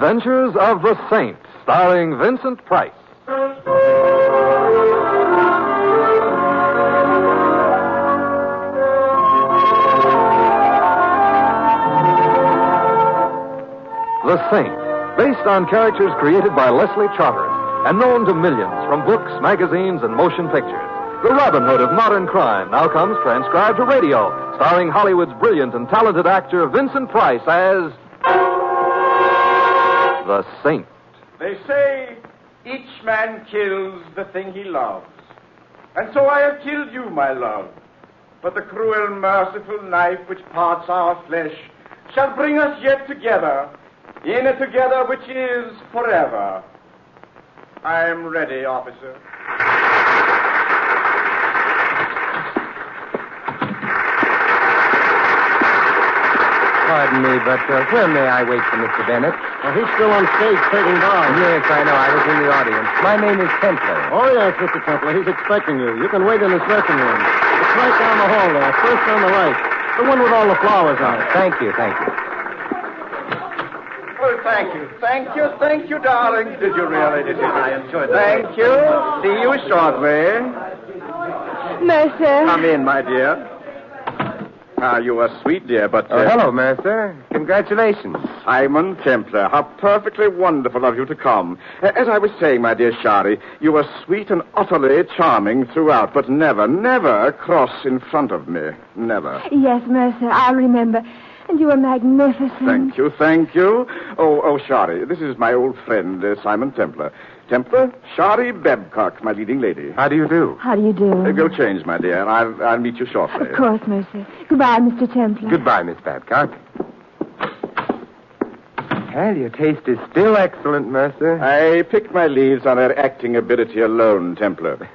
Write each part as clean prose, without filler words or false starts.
Adventures of the Saint, starring Vincent Price. The Saint, based on characters created by Leslie Charteris and known to millions from books, magazines, and motion pictures. The Robin Hood of modern crime now comes transcribed to radio, starring Hollywood's brilliant and talented actor Vincent Price as the Saint. They say each man kills the thing he loves. And so I have killed you, my love. But the cruel, merciful knife which parts our flesh shall bring us yet together, in a together which is forever. I am ready, officer. Pardon me, but where may I wait for Mr. Bennett? He's still on stage taking down. Yes, I know. I was in the audience. My name is Templar. Oh, yes, Mr. Templar. He's expecting you. You can wait in his dressing room. It's right down the hall there, first on the right. The one with all the flowers on it. Thank you, thank you. Well, thank you, darling. Did you really? I enjoyed it. Thank you. See you shortly. Mercer. Come in, my dear. You are sweet, dear, but... hello, Mercer. Congratulations. Simon Templar, how perfectly wonderful of you to come. As I was saying, my dear Shari, you were sweet and utterly charming throughout, but never cross in front of me. Never. Yes, Mercer, I'll remember. And you were magnificent. Thank you. Oh, Shari, this is my old friend, Simon Templar. Templar, Shari Babcock, my leading lady. How do you do? How do you do? Go change, my dear, and I'll meet you shortly. Of course, Mercer. Goodbye, Mr. Templar. Goodbye, Miss Babcock. Well, your taste is still excellent, Mercer. I picked my leaves on her acting ability alone, Templar.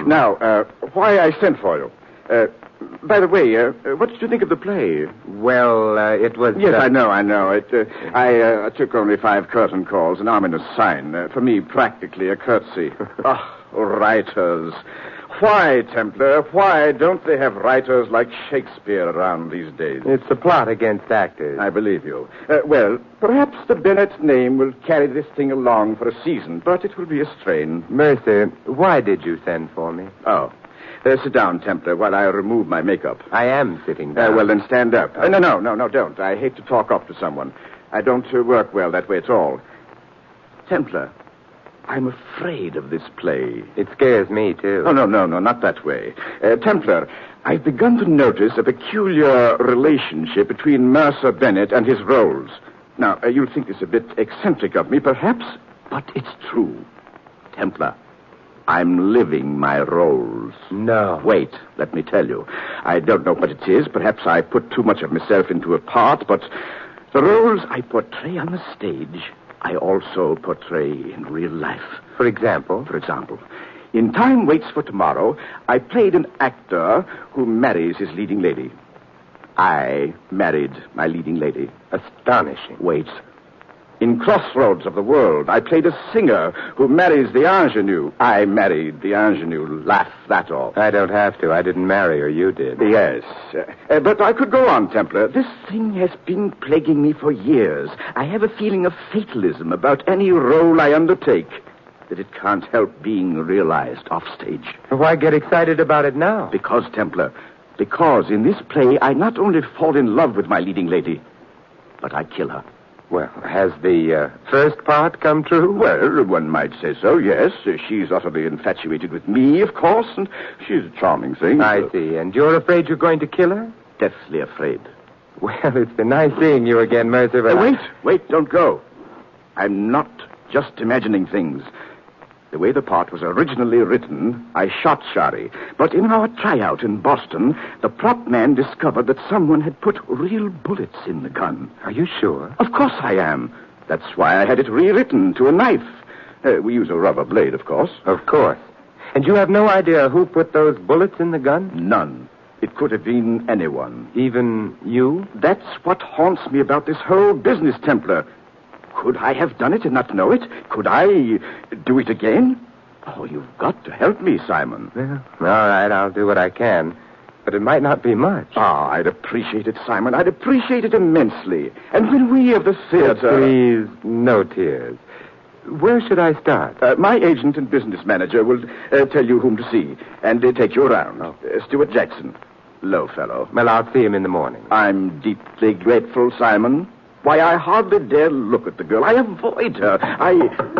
Now, why I sent for you. By the way, what did you think of the play? Well, it was... Yes, I know. I took only 5 curtain calls, an ominous sign. For me, practically a curtsy. Writers. Why, Templar, why don't they have writers like Shakespeare around these days? It's a plot against actors. I believe you. Well, perhaps the Bennett name will carry this thing along for a season, but it will be a strain. Mercer, why did you send for me? Oh. Sit down, Templar, while I remove my makeup. I am sitting down. Well, then stand up. No, don't. I hate to talk up to someone. I don't work well that way at all. Templar, I'm afraid of this play. It scares me, too. Oh, no, not that way. Templar, I've begun to notice a peculiar relationship between Mercer Bennett and his roles. Now, you'll think this a bit eccentric of me, perhaps, but it's true. Templar, I'm living my roles. No. Wait, let me tell you. I don't know what it is. Perhaps I put too much of myself into a part, but the roles I portray on the stage, I also portray in real life. For example? For example, in Time Waits for Tomorrow, I played an actor who marries his leading lady. I married my leading lady. Astonishing. Wait. In Crossroads of the World, I played a singer who marries the ingenue. I married the ingenue. Laugh, that all. I don't have to. I didn't marry her. You did. Yes. But I could go on, Templar. This thing has been plaguing me for years. I have a feeling of fatalism about any role I undertake, that it can't help being realized offstage. Why get excited about it now? Because, Templar, because in this play, I not only fall in love with my leading lady, but I kill her. Well, has the first part come true? Well, one might say so, yes. She's utterly infatuated with me, of course, and she's a charming thing. I see. And you're afraid you're going to kill her? Deathly afraid. Well, it's been nice seeing you again, Mercer, but... Wait, don't go. I'm not just imagining things. The way the part was originally written, I shot Shari. But in our tryout in Boston, the prop man discovered that someone had put real bullets in the gun. Are you sure? Of course I am. That's why I had it rewritten to a knife. We use a rubber blade, of course. Of course. And you have no idea who put those bullets in the gun? None. It could have been anyone. Even you? That's what haunts me about this whole business, Templar. Could I have done it and not know it? Could I do it again? Oh, you've got to help me, Simon. Well, all right, I'll do what I can. but it might not be much. Ah, I'd appreciate it, Simon. I'd appreciate it immensely. And when we of the theater... Please, no tears. Where should I start? My agent and business manager will tell you whom to see and take you around. Stuart Jackson. Low fellow. Well, I'll see him in the morning. I'm deeply grateful, Simon. Why, I hardly dare look at the girl. I avoid her. Vincent?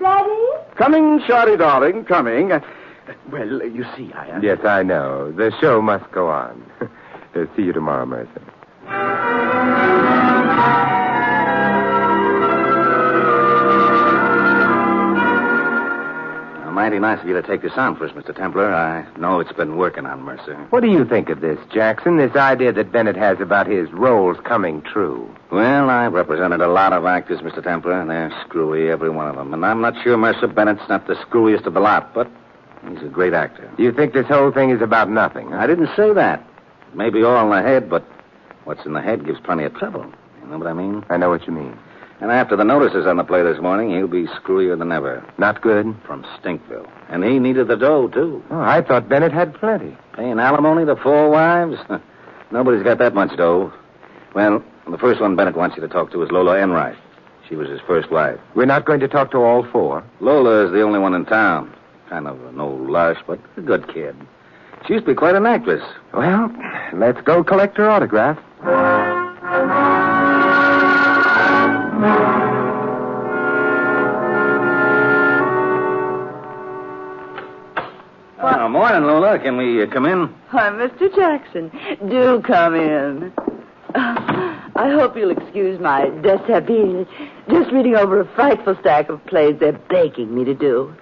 Daddy? Coming, Shari, darling, coming. Well, you see, Yes, I know. The show must go on. See you tomorrow, Mercer. Mighty nice of you to take this on for us, Mr. Templar. I know it's been working on Mercer. What do you think of this, Jackson? This idea that Bennett has about his roles coming true? Well, I've represented a lot of actors, Mr. Templar, and they're screwy, every one of them. And I'm not sure Mercer Bennett's not the screwiest of the lot, but he's a great actor. You think this whole thing is about nothing? Huh? I didn't say that. Maybe all in the head, but what's in the head gives plenty of trouble. You know what I mean? I know what you mean. And after the notices on the play this morning, he'll be screwier than ever. Not good? From Stinkville. And he needed the dough, too. Oh, I thought Bennett had plenty. Paying alimony to 4 wives? Nobody's got that much dough. Well, the first one Bennett wants you to talk to is Lola Enright. She was his first wife. We're not going to talk to all 4? Lola is the only one in town. Kind of an old lush, but a good kid. She used to be quite an actress. Well, let's go collect her autograph. Well, morning, Lola. Can we come in? Why, Mr. Jackson, do come in. I hope you'll excuse my dishabille. Just reading over a frightful stack of plays they're begging me to do.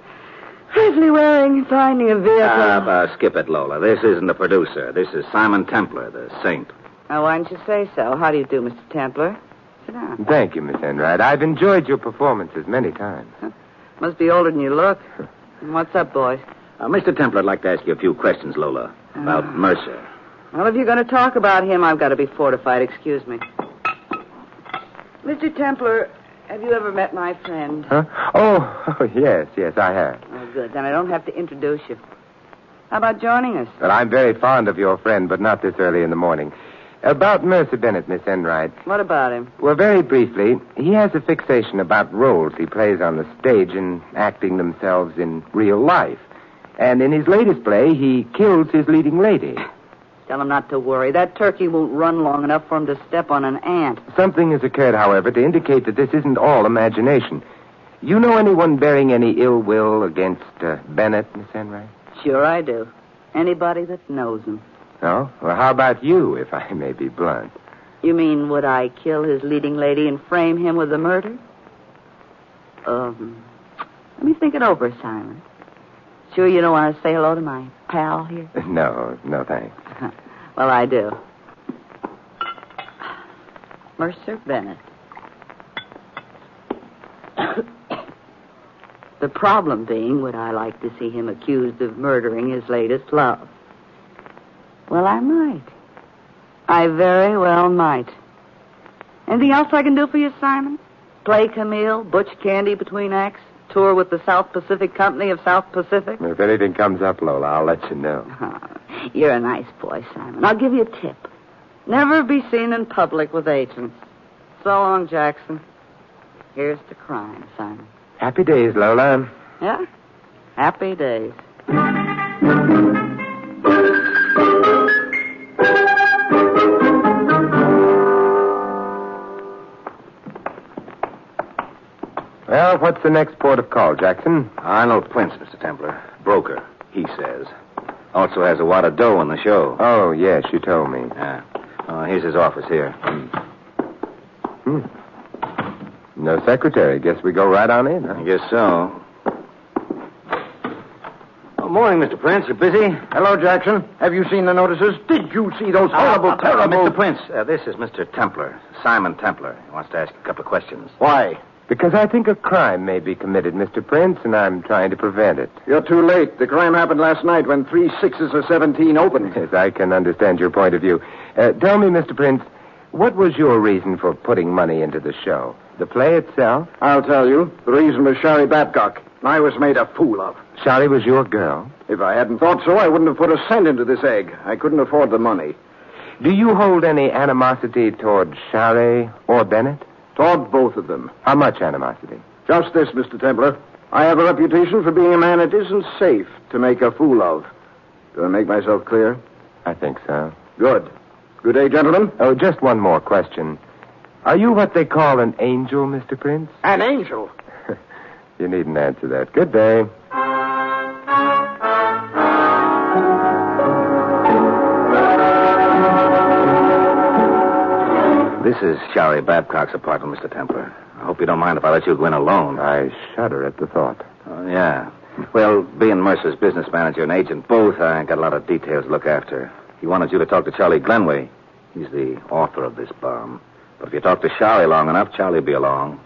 Safely wearing, finding a vehicle. Skip it, Lola. This isn't the producer. This is Simon Templar, the saint. Now, why didn't you say so? How do you do, Mr. Templar? Sit down. Thank you, Miss Enright. I've enjoyed your performances many times. Must be older than you look. What's up, boys? Mr. Templar, I'd like to ask you a few questions, Lola, about Mercer. Well, if you're going to talk about him, I've got to be fortified. Excuse me. Mr. Templar, have you ever met my friend? Huh? Oh, yes, I have. Oh, good. Then I don't have to introduce you. How about joining us? Well, I'm very fond of your friend, but not this early in the morning. About Mercer Bennett, Miss Enright. What about him? Well, very briefly, he has a fixation about roles he plays on the stage and acting themselves in real life. And in his latest play, he kills his leading lady. Tell him not to worry. That turkey won't run long enough for him to step on an ant. Something has occurred, however, to indicate that this isn't all imagination. You know anyone bearing any ill will against Bennett, Miss Enright? Sure I do. Anybody that knows him. Oh? Well, how about you, if I may be blunt? You mean, would I kill his leading lady and frame him with the murder? Let me think it over, Simon. Sure you don't want to say hello to my pal here? No, thanks. Well, I do. Mercer Bennett. The problem being, would I like to see him accused of murdering his latest love? Well, I might. I very well might. Anything else I can do for you, Simon? Play Camille, Butch Candy between acts? Tour with the South Pacific Company of South Pacific? If anything comes up, Lola, I'll let you know. Oh, you're a nice boy, Simon. I'll give you a tip. Never be seen in public with agents. So long, Jackson. Here's to crime, Simon. Happy days, Lola. Yeah? Happy days. Well, what's the next port of call, Jackson? Arnold Prince, Mr. Templar. Broker, he says. Also has a wad of dough on the show. Oh, yes, you told me. Yeah. Here's his office here. No secretary. Guess we go right on in, huh? I guess so. Oh, morning, Mr. Prince. You busy? Hello, Jackson. Have you seen the notices? Did you see those horrible, terrible... Mr. Prince, this is Mr. Templar, Simon Templar. He wants to ask a couple of questions. Why? Because I think a crime may be committed, Mr. Prince, and I'm trying to prevent it. You're too late. The crime happened last night when 3 6s of 17 opened. Yes, I can understand your point of view. Tell me, Mr. Prince, what was your reason for putting money into the show? The play itself? I'll tell you. The reason was Shari Babcock. I was made a fool of. Shari was your girl? If I hadn't thought so, I wouldn't have put a cent into this egg. I couldn't afford the money. Do you hold any animosity toward Shari or Bennett? Toward both of them. How much animosity? Just this, Mr. Templar. I have a reputation for being a man it isn't safe to make a fool of. Do I make myself clear? I think so. Good. Good day, gentlemen. Oh, just one more question. Are you what they call an angel, Mr. Prince? An angel? You needn't answer that. Good day. This is Shari Babcock's apartment, Mr. Templar. I hope you don't mind if I let you go in alone. I shudder at the thought. Oh, yeah. Well, being Mercer's business manager and agent both, I got a lot of details to look after. He wanted you to talk to Charlie Glenway. He's the author of this bomb. But if you talk to Shari long enough, Charlie'll be along.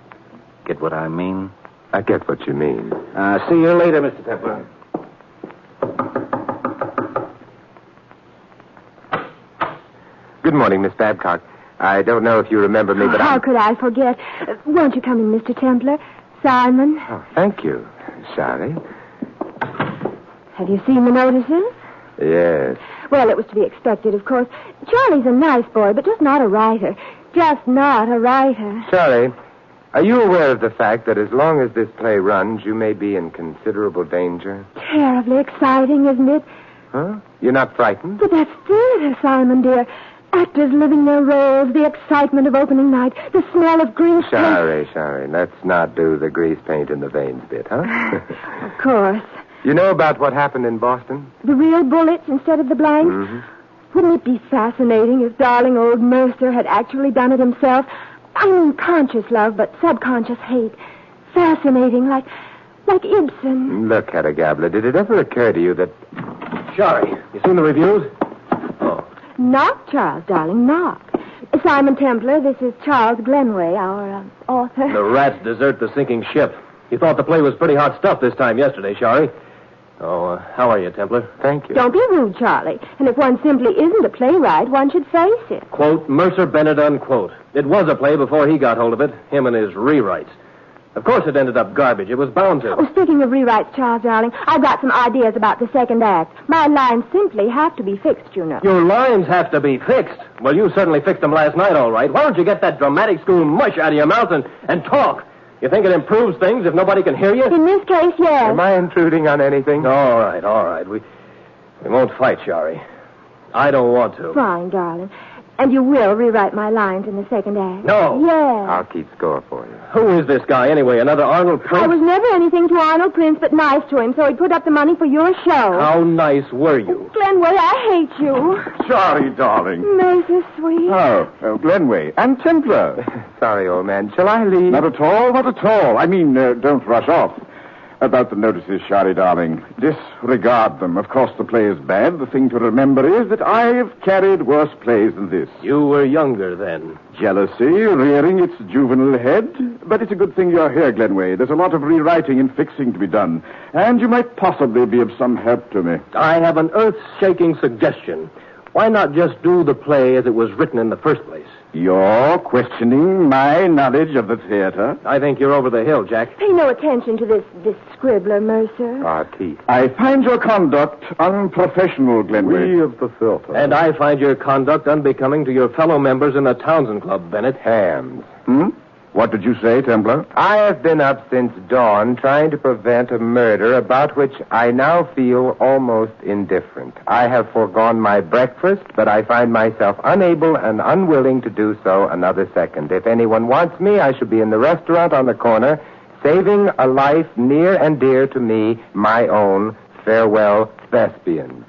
Get what I mean? I get what you mean. See you later, Mr. Templar. Good morning, Miss Babcock. I don't know if you remember me, but How could I forget? Won't you come in, Mr. Templar? Simon? Oh, thank you, Shari. Have you seen the notices? Yes. Well, it was to be expected, of course. Charlie's a nice boy, but just not a writer. Just not a writer. Shari, are you aware of the fact that as long as this play runs, you may be in considerable danger? Terribly exciting, isn't it? Huh? You're not frightened? But that's theater, Simon, dear. Actors living their roles, the excitement of opening night, the smell of grease paint. Shari, let's not do the grease paint in the veins bit, huh? Of course. You know about what happened in Boston? The real bullets instead of the blanks? Mm-hmm. Wouldn't it be fascinating if darling old Mercer had actually done it himself? I mean conscious love, but subconscious hate. Fascinating, like Ibsen. Look, Hedda Gabler, did it ever occur to you that... Shari, you seen the reviews? Oh. Knock, Charles, darling, knock. Simon Templar, this is Charles Glenway, our author. The rats desert the sinking ship. You thought the play was pretty hot stuff this time yesterday, Shari. Oh, how are you, Templar? Thank you. Don't be rude, Charlie. And if one simply isn't a playwright, one should face it. Quote, Mercer Bennett, unquote. It was a play before he got hold of it, him and his rewrites. Of course it ended up garbage. It was bound to. Oh, speaking of rewrites, Charles, darling, I've got some ideas about the second act. My lines simply have to be fixed, you know. Your lines have to be fixed. Well, you certainly fixed them last night, all right. Why don't you get that dramatic school mush out of your mouth and talk? You think it improves things if nobody can hear you? In this case, yes. Am I intruding on anything? All right. We won't fight, Shari. I don't want to. Fine, darling. And you will rewrite my lines in the second act? No. Yes. I'll keep score for you. Who is this guy, anyway? Another Arnold Prince? I was never anything to Arnold Prince but nice to him, so he put up the money for your show. How nice were you? Glenway, I hate you. Sorry, darling. Mercer, sweet. Oh, Glenway and Templar. Sorry, old man. Shall I leave? Not at all, not at all. I mean, don't rush off. About the notices, Shari, darling. Disregard them. Of course, the play is bad. The thing to remember is that I've carried worse plays than this. You were younger then. Jealousy rearing its juvenile head. But it's a good thing you're here, Glenway. There's a lot of rewriting and fixing to be done. And you might possibly be of some help to me. I have an earth-shaking suggestion. Why not just do the play as it was written in the first place? You're questioning my knowledge of the theater? I think you're over the hill, Jack. Pay no attention to this scribbler, Mercer. Our teeth. I find your conduct unprofessional, Glenway. We of the filter. And I find your conduct unbecoming to your fellow members in the Townsend Club, Bennett. Hams. What did you say, Templar? I have been up since dawn trying to prevent a murder about which I now feel almost indifferent. I have foregone my breakfast, but I find myself unable and unwilling to do so another second. If anyone wants me, I should be in the restaurant on the corner, saving a life near and dear to me, my own. Farewell, Thespians.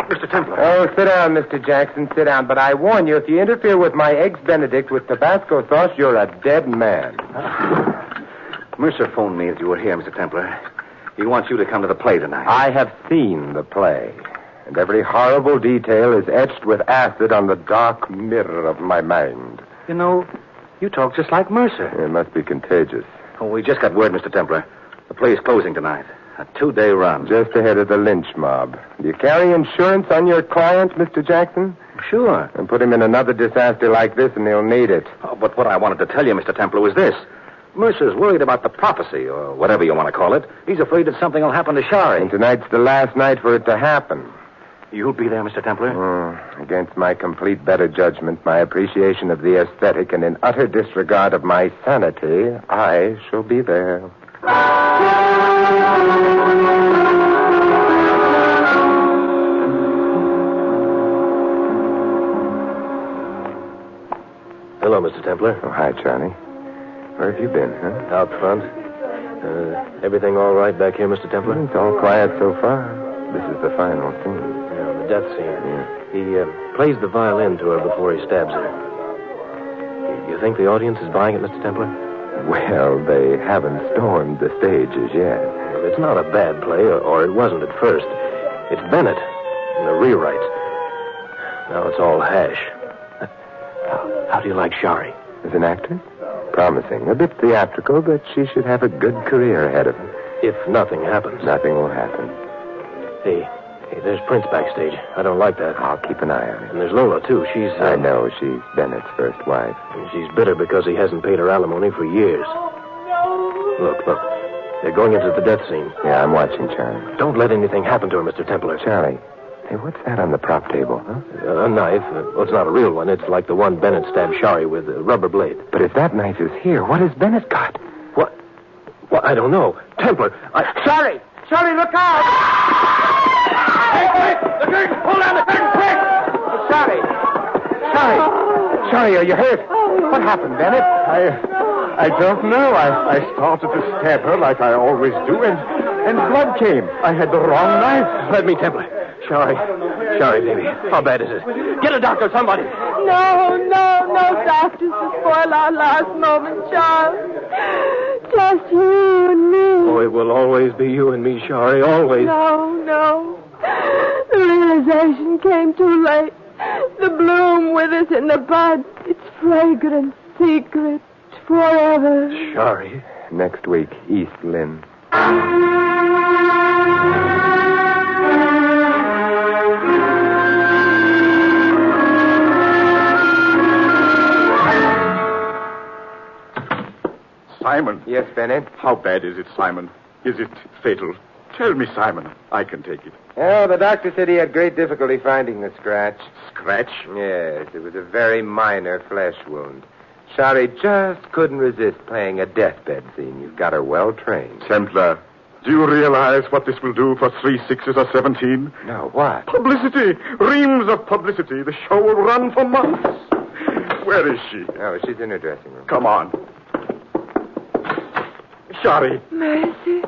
Mr. Templar. Oh, sit down, Mr. Jackson, sit down. But I warn you, if you interfere with my Eggs Benedict with Tabasco sauce, you're a dead man. Mercer phoned me as you were here, Mr. Templar. He wants you to come to the play tonight. I have seen the play, and every horrible detail is etched with acid on the dark mirror of my mind. You know, you talk just like Mercer. It must be contagious. Oh, we just got word, Mr. Templar. The play is closing tonight. A 2-day run. Just ahead of the lynch mob. Do you carry insurance on your client, Mr. Jackson? Sure. And put him in another disaster like this, and he'll need it. Oh, but what I wanted to tell you, Mr. Templar, was this. Mercer's worried about the prophecy, or whatever you want to call it. He's afraid that something will happen to Shari. And tonight's the last night for it to happen. You'll be there, Mr. Templar? Against my complete better judgment, my appreciation of the aesthetic, and in utter disregard of my sanity, I shall be there. Hello, Mr. Templar. Oh, hi, Charlie. Where have you been, huh? Out front. Everything all right back here, Mr. Templar? It's all quiet so far. This is the final scene. Yeah, the death scene. Yeah. He plays the violin to her before he stabs her. You think the audience is buying it, Mr. Templar? Well, they haven't stormed the stage as yet. Well, it's not a bad play, or it wasn't at first. It's Bennett and the rewrites. Now it's all hash. How do you like Shari? As an actress? Promising. A bit theatrical, but she should have a good career ahead of her. If nothing happens. Nothing will happen. Hey, there's Prince backstage. I don't like that. I'll keep an eye on him. And there's Lola, too. She's... I know. She's Bennett's first wife. And she's bitter because he hasn't paid her alimony for years. Look. They're going into the death scene. Yeah, I'm watching, Charlie. Don't let anything happen to her, Mr. Templar. Charlie, hey, what's that on the prop table, huh? A knife. Well, it's not a real one. It's like the one Bennett stabbed Shari with, a rubber blade. But if that knife is here, what has Bennett got? What? Well, I don't know. Templar, Shari! Shari, look out! Quick! The curtain! Pull down the curtain, quick! Shari! Charlie, are you hurt? What happened, Bennett? I don't know. I started to stab her like I always do, and blood came. I had the wrong knife. Let me, Templar. Shari, baby. How bad is it? Get a doctor, somebody. No doctors to spoil our last moment, Charles. Just you and me. Oh, it will always be you and me, Shari, always. No. The realization came too late. The bloom withers in the bud. It's fragrant, secret, forever. Shari. Next week, East Lynn. Simon. Yes, Bennett? How bad is it, Simon? Is it fatal? Tell me, Simon. I can take it. Oh, the doctor said he had great difficulty finding the scratch. Scratch? Yes, it was a very minor flesh wound. Shari just couldn't resist playing a deathbed scene. You've got her well trained. Templar, do you realize what this will do for 3 6s or 17? No, what? Publicity! Reams of publicity. The show will run for months. Where is she? Oh, she's in her dressing room. Come on. Shari. Mercy,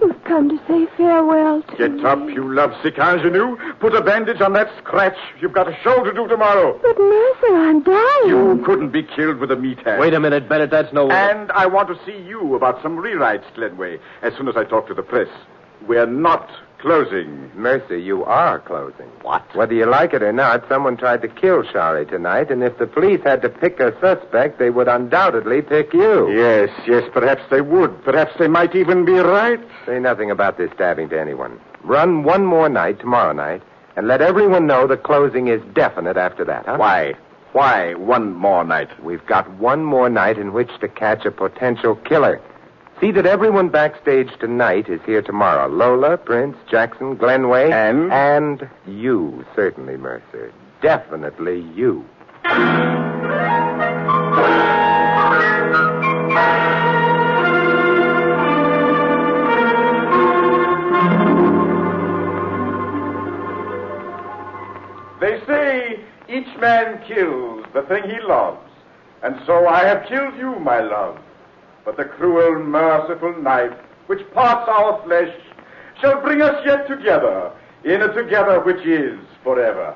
you've come to say farewell to me. Get up, you lovesick ingenue. Put a bandage on that scratch. You've got a show to do tomorrow. But, Mercer, I'm dying. You couldn't be killed with a meat hand. Wait a minute, Bennett. That's no way. And I want to see you about some rewrites, Glenway, as soon as I talk to the press. We're not closing. Mercy, you are closing. What? Whether you like it or not, someone tried to kill Shari tonight, and if the police had to pick a suspect, they would undoubtedly pick you. Yes, perhaps they would. Perhaps they might even be right. Say nothing about this stabbing to anyone. Run one more night, tomorrow night, and let everyone know the closing is definite after that, huh? Why? Why one more night? We've got one more night in which to catch a potential killer. See that everyone backstage tonight is here tomorrow. Lola, Prince, Jackson, Glenway. And you, certainly, Mercer. Definitely you. They say each man kills the thing he loves. And so I have killed you, my love. But the cruel, merciful knife which parts our flesh shall bring us yet together in a together which is forever.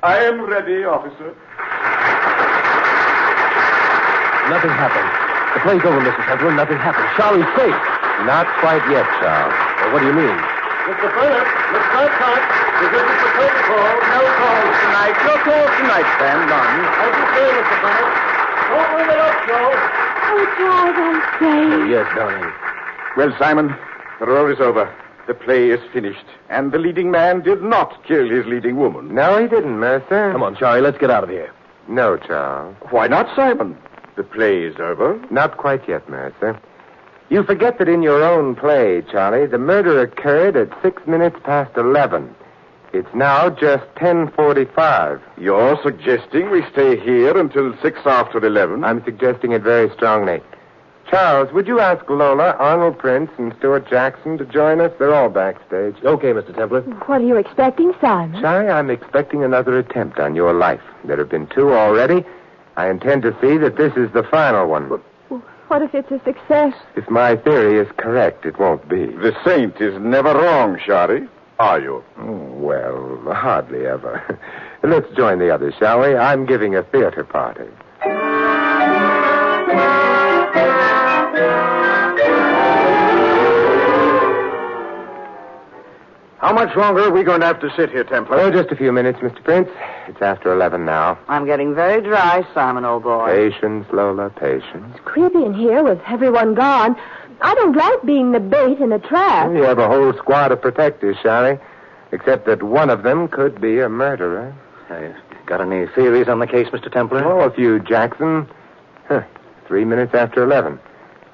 I am ready, officer. Nothing happened. The play's over, Mr. Templar. Nothing happened. Shari's safe. Not quite yet, Charles. Well, what do you mean? Mr. Bennett, let's not cut. This is the protocol. No calls tonight. No calls tonight, Sam. None. As you say, Mr. Bennett. Don't bring it up, Joe. Oh, Charles, I'm safe. Oh, yes, darling. Well, Simon, The role is over. The play is finished. And the leading man did not kill his leading woman. No, he didn't, Mercer. Come on, Charlie, let's get out of here. No, Charles. Why not, Simon? The play is over. Not quite yet, Mercer. You forget that in your own play, Charlie, the murder occurred at 6 minutes past 11. It's now just 10:45. You're suggesting we stay here until 6 after 11? I'm suggesting it very strongly. Charles, would you ask Lola, Arnold Prince, and Stuart Jackson to join us? They're all backstage. Okay, Mr. Templar. What are you expecting, Simon? Charlie, I'm expecting another attempt on your life. There have been 2 already. I intend to see that this is the final one. What if it's a success? If my theory is correct, it won't be. The saint is never wrong, Shari. Are you? Well, hardly ever. Let's join the others, shall we? I'm giving a theater party. How much longer are we going to have to sit here, Templar? Oh, just a few minutes, Mr. Prince. It's after 11 now. I'm getting very dry, Simon, old boy. Patience, Lola, patience. It's creepy in here with everyone gone. I don't like being the bait in a trap. You have a whole squad of protectors, Shari. Except that one of them could be a murderer. Got any theories on the case, Mr. Templar? Oh, a few, Jackson. 3 minutes after 11.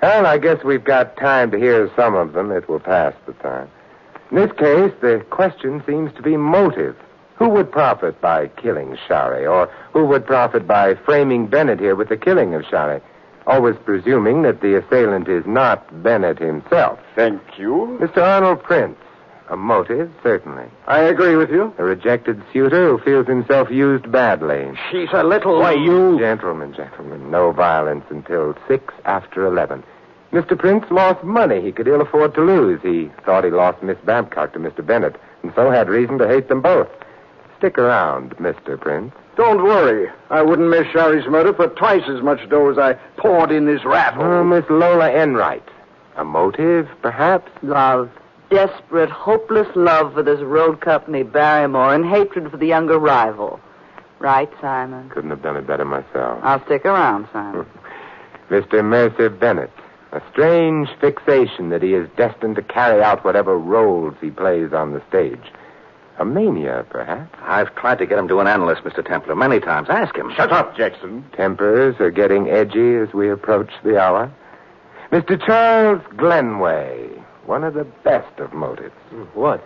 Well, I guess we've got time to hear some of them. It will pass the time. In this case, the question seems to be motive. Who would profit by killing Shari? Or who would profit by framing Bennett here with the killing of Shari? Always presuming that the assailant is not Bennett himself. Thank you. Mr. Arnold Prince. A motive, certainly. I agree with you. A rejected suitor who feels himself used badly. She's a little... Why, you... Gentlemen, no violence until 6 after 11. Mr. Prince lost money he could ill afford to lose. He thought he lost Miss Babcock to Mr. Bennett, and so had reason to hate them both. Stick around, Mr. Prince. Don't worry. I wouldn't miss Shari's murder for twice as much dough as I poured in this rat hole. Oh, Miss Lola Enright. A motive, perhaps? Love. Desperate, hopeless love for this road company, Barrymore, and hatred for the younger rival. Right, Simon? Couldn't have done it better myself. I'll stick around, Simon. Mr. Mercer Bennett. A strange fixation that he is destined to carry out whatever roles he plays on the stage. A mania, perhaps? I've tried to get him to an analyst, Mr. Templar, many times. Ask him. Shut up, Jackson. Tempers are getting edgy as we approach the hour. Mr. Charles Glenway, one of the best of motives. What?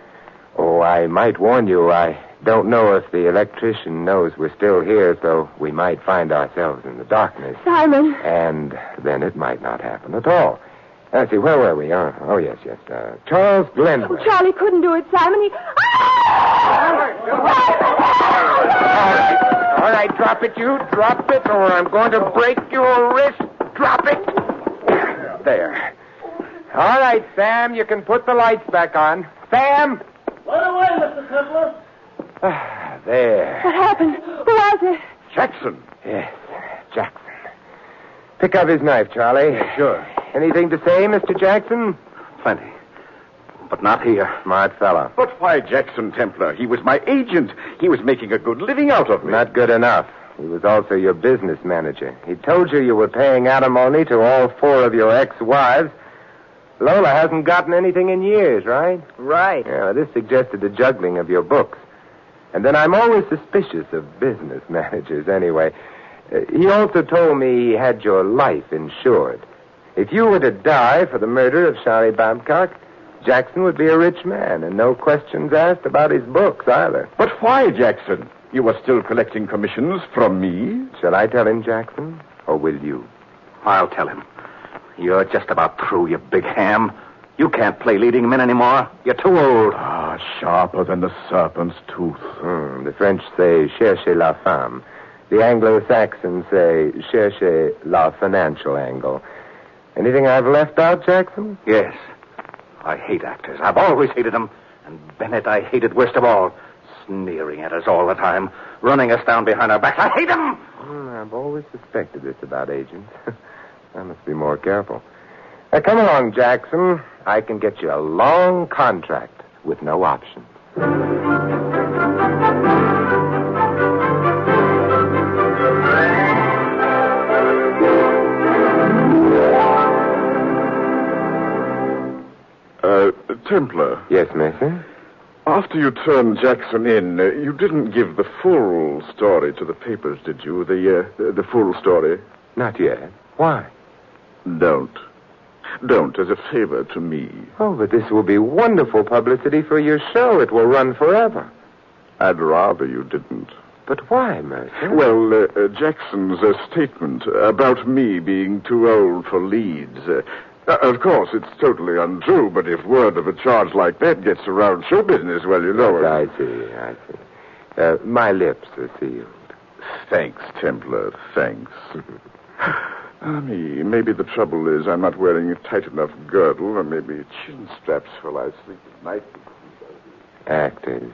Oh, I might warn you, I don't know if the electrician knows we're still here, so we might find ourselves in the darkness. Simon. And then it might not happen at all. Let's see, where were we? Oh, yes. Charles Glenway. Oh, Charlie couldn't do it, Simon. All right, drop it, you. Drop it, or I'm going to break your wrist. Drop it. There. All right, Sam, you can put the lights back on. Sam! Right away, Mr. Templar. There. What happened? Who was it? Jackson. Yes, Jackson. Pick up his knife, Charlie. Sure. Anything to say, Mr. Jackson? Plenty. But not here. Smart fellow. But why Jackson, Templar? He was my agent. He was making a good living out of me. Not good enough. He was also your business manager. He told you were paying alimony to all 4 of your ex-wives. Lola hasn't gotten anything in years, right? Right. Yeah, this suggested a juggling of your books. And then I'm always suspicious of business managers anyway. He also told me he had your life insured. If you were to die for the murder of Shari Babcock, Jackson would be a rich man, and no questions asked about his books either. But why, Jackson? You were still collecting commissions from me? Shall I tell him, Jackson, or will you? I'll tell him. You're just about through, you big ham. You can't play leading men anymore. You're too old. Ah, sharper than the serpent's tooth. The French say, cherchez la femme. The Anglo-Saxons say, cherchez la financial angle. Anything I've left out, Jackson? Yes. I hate actors. I've always hated them. And Bennett I hated worst of all. Sneering at us all the time. Running us down behind our backs. I hate them! I've always suspected this about agents. I must be more careful. Now, come along, Jackson. I can get you a long contract with no options. Templar. Yes, Mason? After you turned Jackson in, you didn't give the full story to the papers, did you? The full story? Not yet. Why? Don't. Don't, as a favor to me. Oh, but this will be wonderful publicity for your show. It will run forever. I'd rather you didn't. But why, Mercer? Well, Jackson's statement about me being too old for leads. Of course, it's totally untrue, but if word of a charge like that gets around show business, well, you know... I see. My lips are sealed. Thanks, Templar, thanks. Maybe the trouble is I'm not wearing a tight enough girdle, or maybe chin straps while I sleep at night. Actors.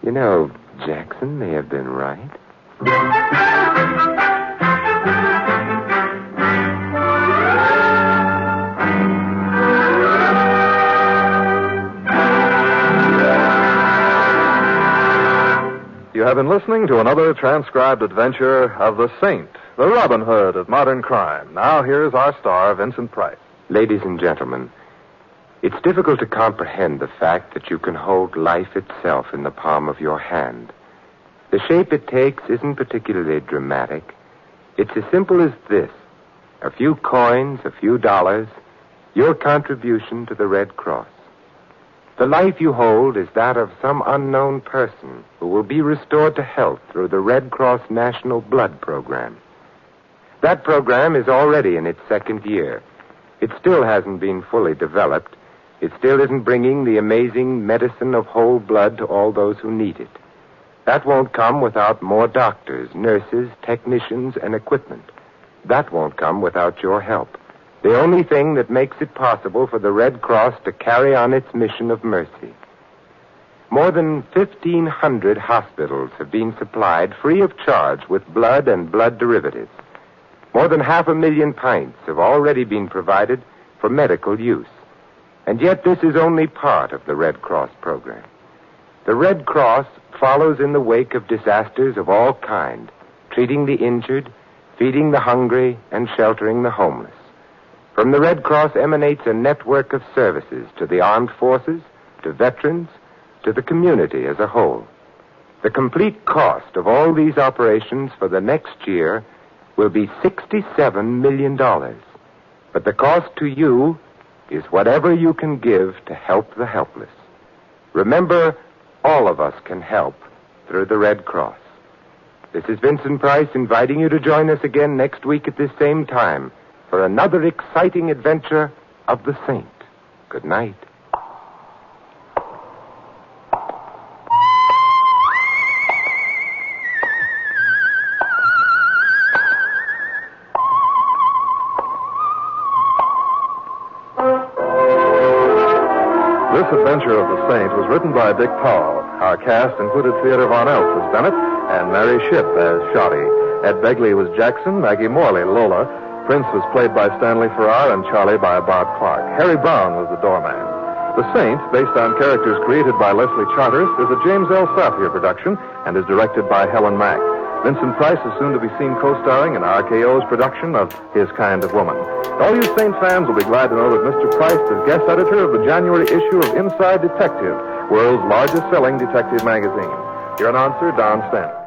You know, Jackson may have been right. You have been listening to another transcribed adventure of the Saint, the Robin Hood of modern crime. Now here's our star, Vincent Price. Ladies and gentlemen, it's difficult to comprehend the fact that you can hold life itself in the palm of your hand. The shape it takes isn't particularly dramatic. It's as simple as this. A few coins, a few dollars, your contribution to the Red Cross. The life you hold is that of some unknown person who will be restored to health through the Red Cross National Blood Program. That program is already in its second year. It still hasn't been fully developed. It still isn't bringing the amazing medicine of whole blood to all those who need it. That won't come without more doctors, nurses, technicians, and equipment. That won't come without your help. The only thing that makes it possible for the Red Cross to carry on its mission of mercy. More than 1,500 hospitals have been supplied free of charge with blood and blood derivatives. More than 500,000 pints have already been provided for medical use. And yet this is only part of the Red Cross program. The Red Cross follows in the wake of disasters of all kind, treating the injured, feeding the hungry, and sheltering the homeless. From the Red Cross emanates a network of services to the armed forces, to veterans, to the community as a whole. The complete cost of all these operations for the next year will be $67 million. But the cost to you is whatever you can give to help the helpless. Remember, all of us can help through the Red Cross. This is Vincent Price inviting you to join us again next week at this same time for another exciting adventure of the Saint. Good night. This adventure of the Saint was written by Dick Powell. Our cast included Theodore Von Elf as Bennett and Mary Shipp as Shotty. Ed Begley was Jackson, Maggie Morley, Lola. Prince was played by Stanley Farrar and Charlie by Bob Clark. Harry Brown was the doorman. The Saint, based on characters created by Leslie Charteris, is a James L. Safier production and is directed by Helen Mack. Vincent Price is soon to be seen co-starring in RKO's production of His Kind of Woman. All you Saint fans will be glad to know that Mr. Price is guest editor of the January issue of Inside Detective, world's largest-selling detective magazine. Your announcer, Don Stanton.